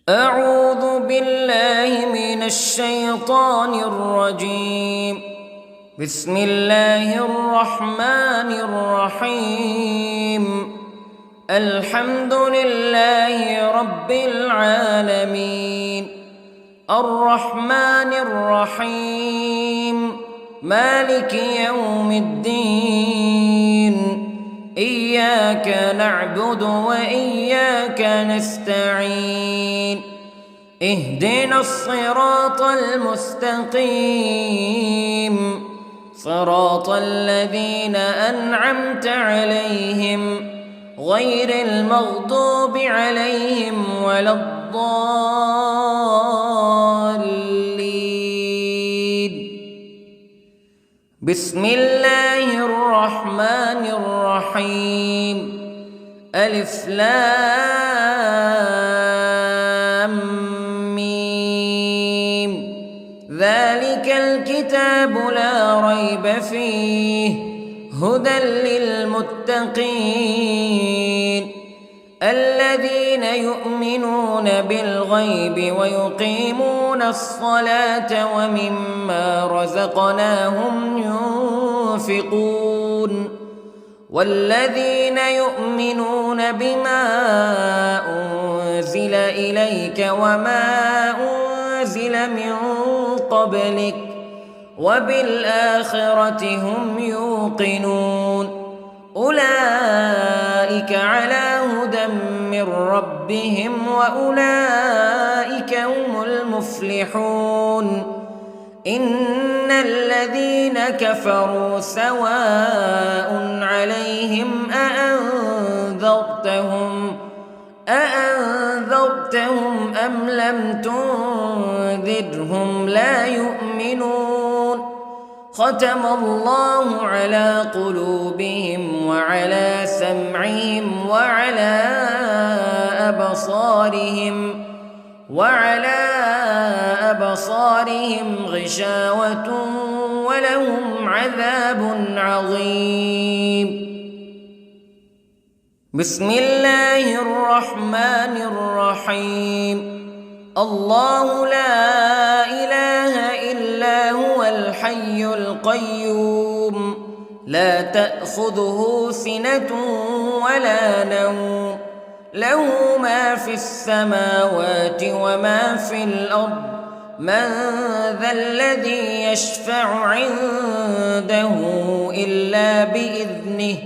أعوذ بالله من الشيطان الرجيم. بسم الله الرحمن الرحيم. الحمد لله رب العالمين، الرحمن الرحيم، مالك يوم الدين. إياك نعبد وإياك نستعين. اهدنا الصراط المستقيم، صراط الذين أنعمت عليهم غير المغضوب عليهم ولا الضالين. بسم الله الرحمن الرحيم. ألف لام ميم. ذلك الكتاب لا ريب فيه هدى للمتقين الذين يؤمنون بالغيب ويقيمون الصلاة ومما رزقناهم ينفقون والذين يؤمنون بما أنزل إليك وما أنزل من قبلك وبالآخرة هم يوقنون. أولئك على هدى من ربهم وأولئك هم المفلحون. إن الذين كفروا سواء عليهم أأنذرتهم أم لم تنذرهم لا يؤمنون. ختم الله على قلوبهم وعلى سمعهم وعلى أبصارهم غشاوة ولهم عذاب عظيم. بسم الله الرحمن الرحيم. الله لا إله إلا هو الحي القيوم لا تأخذه سنة ولا نوم له ما في السماوات وما في الأرض. من ذا الذي يشفع عنده إلا بإذنه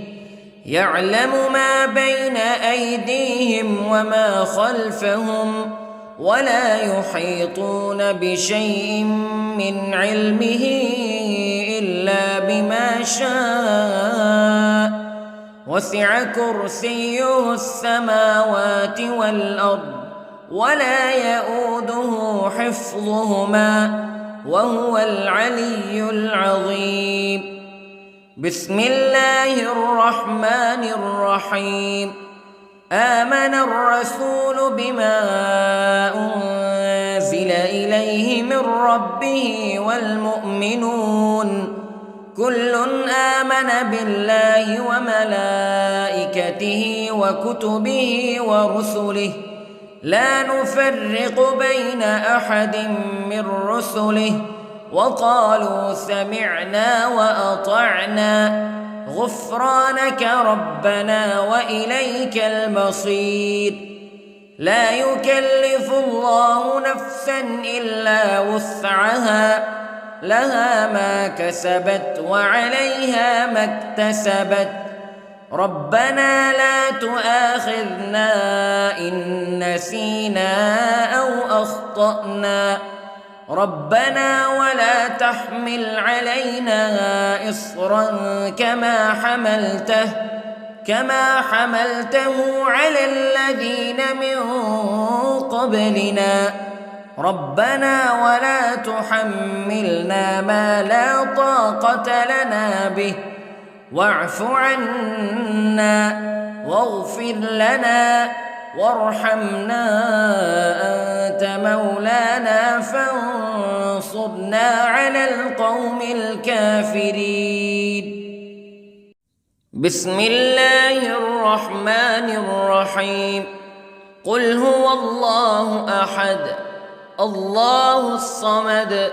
يعلم ما بين أيديهم وما خلفهم ولا يحيطون بشيء من علمه إلا بما شاء. وسع كرسيه السماوات والأرض ولا يؤوده حفظهما وهو العلي العظيم. بسم الله الرحمن الرحيم. آمن الرسول بما أنزل إليه من ربه والمؤمنون كل آمن بالله وملائكته وكتبه ورسله لا نفرق بين أحد من رسله وقالوا سمعنا وأطعنا غفرانك ربنا وإليك المصير. لا يكلف الله نفسا إلا وسعها لها ما كسبت وعليها ما اكتسبت. ربنا لا تؤاخذنا إن نسينا أو أخطأنا ربنا ولا تحمل علينا إصرا كما حملته على الذين من قبلنا ربنا ولا تحملنا ما لا طاقة لنا به واعف عنا واغفر لنا وارحمنا أنت مولانا فانصرنا على القوم الكافرين. بسم الله الرحمن الرحيم. قل هو الله أحد الله الصمد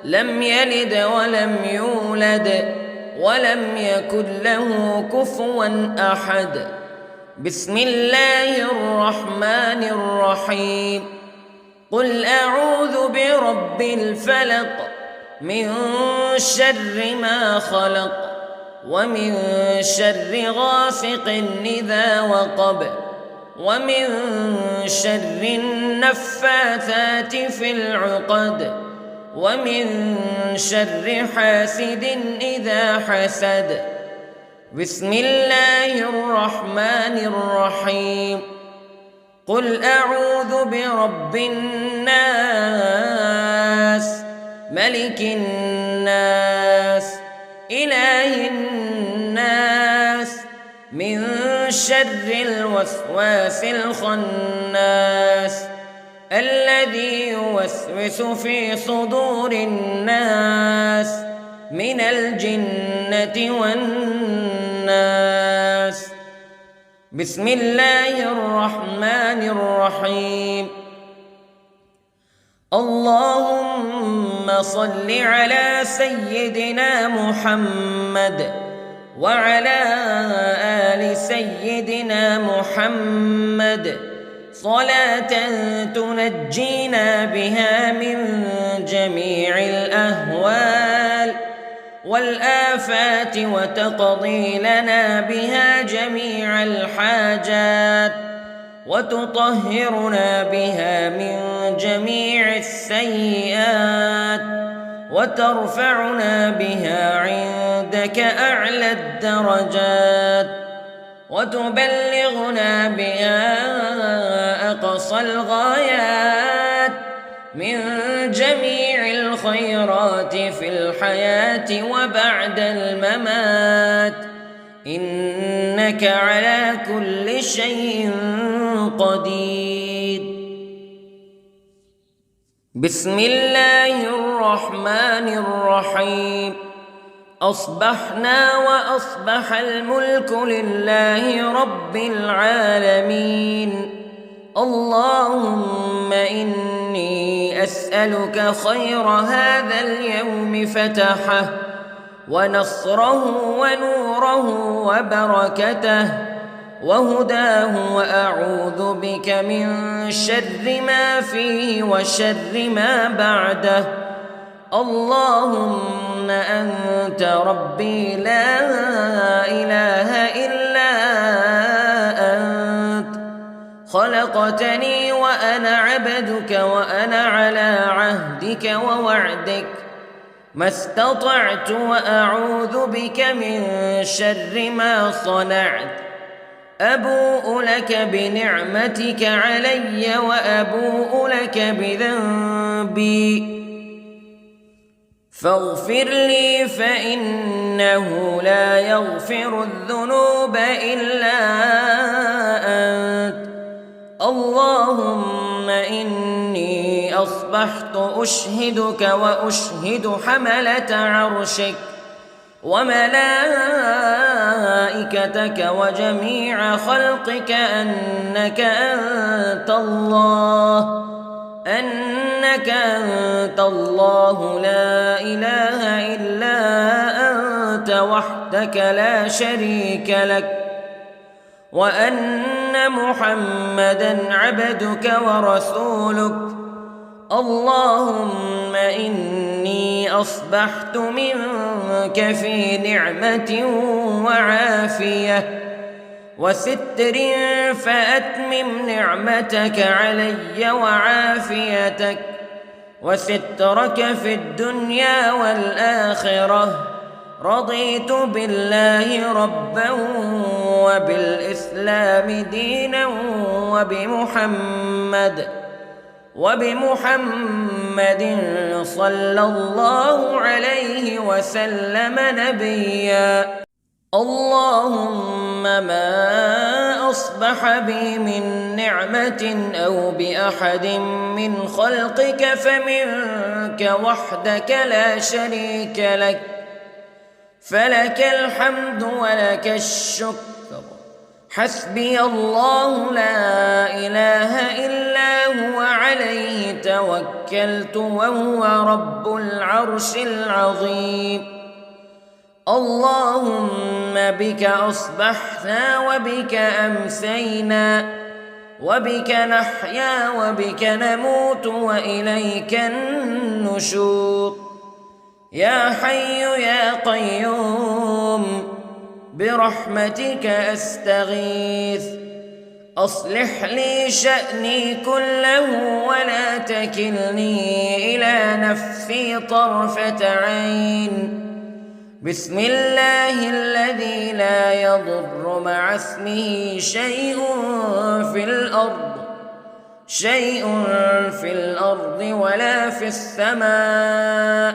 لم يلد ولم يولد ولم يكن له كفوا أحد. بسم الله الرحمن الرحيم. قل أعوذ برب الفلق من شر ما خلق ومن شر غاسق إذا وقب ومن شر النفاثات في العقد ومن شر حاسد إذا حسد. بسم الله الرحمن الرحيم. قل أعوذ برب الناس ملك الناس إله الناس من شر الوسواس الخناس الذي يوسوس في صدور الناس من الجنة والناس. بسم الله الرحمن الرحيم. اللهم صل على سيدنا محمد وعلى آل سيدنا محمد صلاة تنجينا بها من جميع الأهوال والآفات وتقضي لنا بها جميع الحاجات وتطهرنا بها من جميع السيئات وترفعنا بها عندك أعلى الدرجات وتبلغنا بها أقصى الغايات من جميع الخيرات في الحياة وبعد الممات إنك على كل شيء قدير. بسم الله الرحمن الرحيم. أصبحنا وأصبح الملك لله رب العالمين. اللهم إني أسألك خير هذا اليوم فتحه ونصره ونوره وبركته وهداه وأعوذ بك من شر ما فيه وشر ما بعده. اللهم أنت ربي لا إله إلا أنت خلقتني وأنا عبدك وأنا على عهدك ووعدك ما استطعت وأعوذ بك من شر ما صنعت. أبوء لك بنعمتك علي وأبوء لك بذنبي فاغفر لي فإنه لا يغفر الذنوب إلا أنت. اللهم إني أصبحت أشهدك وأشهد حملة عرشك وملائكتك وجميع خلقك أنك أنت الله لا إله إلا أنت وحدك لا شريك لك وأن محمدًا عبدك ورسولك. اللهم إني أصبحت منك في نعمة وعافية وستر فأتمم نعمتك علي وعافيتك وسترك في الدنيا والآخرة. رضيت بالله ربا وبالإسلام دينا وبمحمد صلى الله عليه وسلم نبيا. اللهم ما أصبح بي من نعمة أو بأحد من خلقك فمنك وحدك لا شريك لك فلك الحمد ولك الشكر حسبي الله لا إله إلا هو عليه توكلت وهو رب العرش العظيم. اللهم بك أصبحنا وبك أمسينا وبك نحيا وبك نموت وإليك النشور. يا حي يا قيوم برحمتك أستغيث، أصلح لي شأني كله ولا تكلني إلى نفسي طرفة عين. بسم الله الذي لا يضر مع اسمه شيء في الأرض ولا في السماء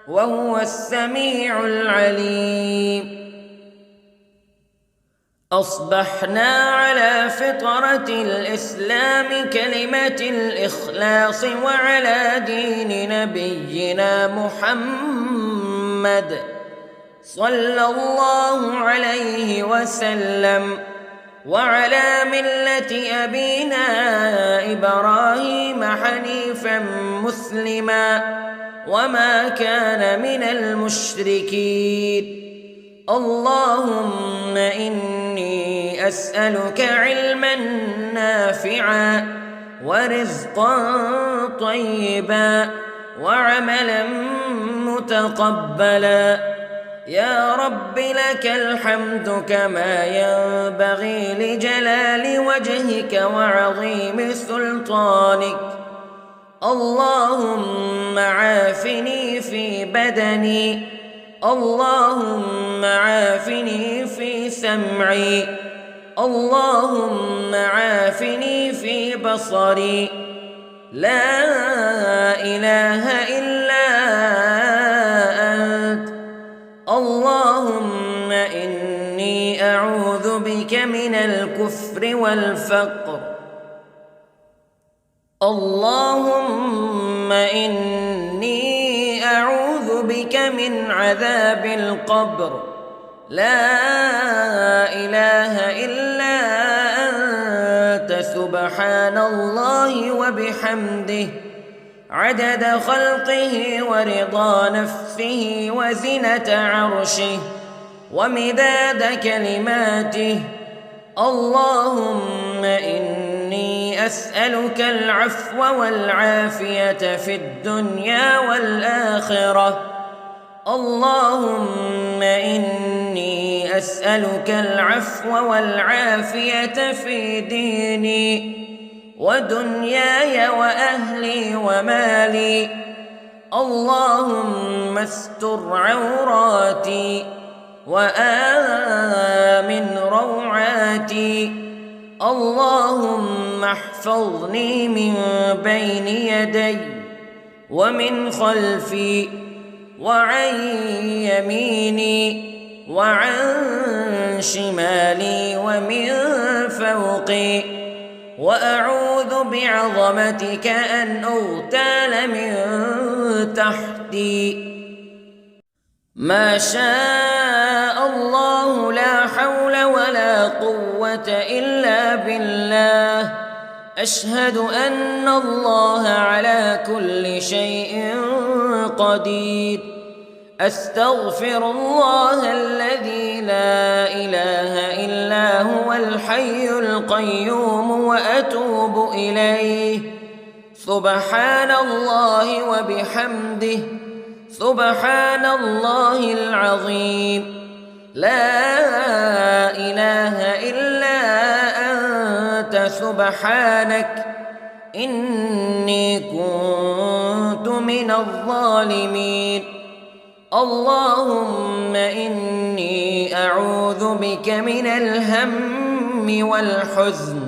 وهو السميع العليم. أصبحنا على فطرة الإسلام كلمة الإخلاص وعلى دين نبينا محمد صلى الله عليه وسلم وعلى ملة أبينا إبراهيم حنيفا مسلما وما كان من المشركين. اللهم إني أسألك علما نافعا ورزقا طيبا وعملا متقبلا. يا رب لك الحمد كما ينبغي لجلال وجهك وعظيم سلطانك. اللهم عافني في بدني، اللهم عافني في سمعي، اللهم عافني في بصري. لا إله إلا أنت. اللهم إني أعوذ بك من الكفر والفقر. اللهم إني أعوذ بك من عذاب القبر. لا إله إلا أنت سبحان الله وبحمده عدد خلقه ورضا نفسه وزنة عرشه ومداد كلماته. اللهم إني أسألك العفو والعافية في الدنيا والآخرة. اللهم إني أسألك العفو والعافية في ديني ودنياي وأهلي ومالي. اللهم استر عوراتي وآمن روعاتي. اللهم احفظني من بين يدي ومن خلفي وعن يميني وعن شمالي ومن فوقي، وأعوذ بعظمتك أن أغتال من تحتي. ما شاء الله لا حول ولا قوة إلا بالله. أشهد أن الله على كل شيء قدير. أستغفر الله الذي لا إله إلا هو الحي القيوم وأتوب إليه. سبحان الله وبحمده سبحان الله العظيم. لا إله إلا أنت سبحانك إني كنت من الظالمين. اللهم إني أعوذ بك من الهم والحزن،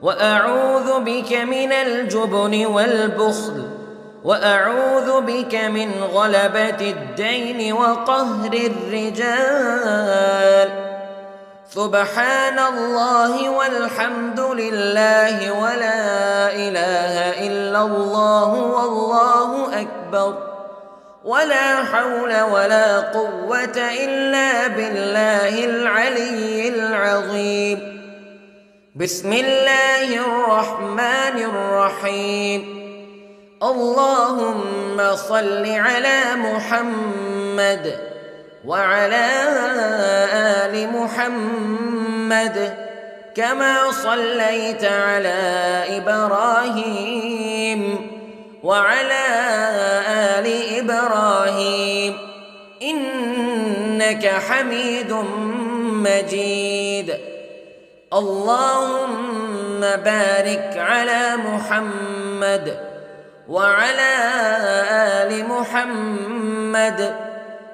وأعوذ بك من الجبن والبخل، وأعوذ بك من غلبة الدين وقهر الرجال. سبحان الله والحمد لله ولا إله إلا الله والله أكبر. ولا حول ولا قوة إلا بالله العلي العظيم. بسم الله الرحمن الرحيم. اللهم صل على محمد وعلى آل محمد كما صليت على إبراهيم وعلى آل إبراهيم إنك حميد مجيد. اللهم بارك على محمد وعلى آل محمد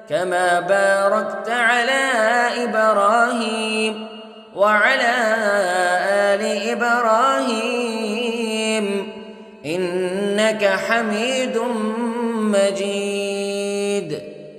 كما باركت على إبراهيم وعلى آل إبراهيم إنك حميد مجيد.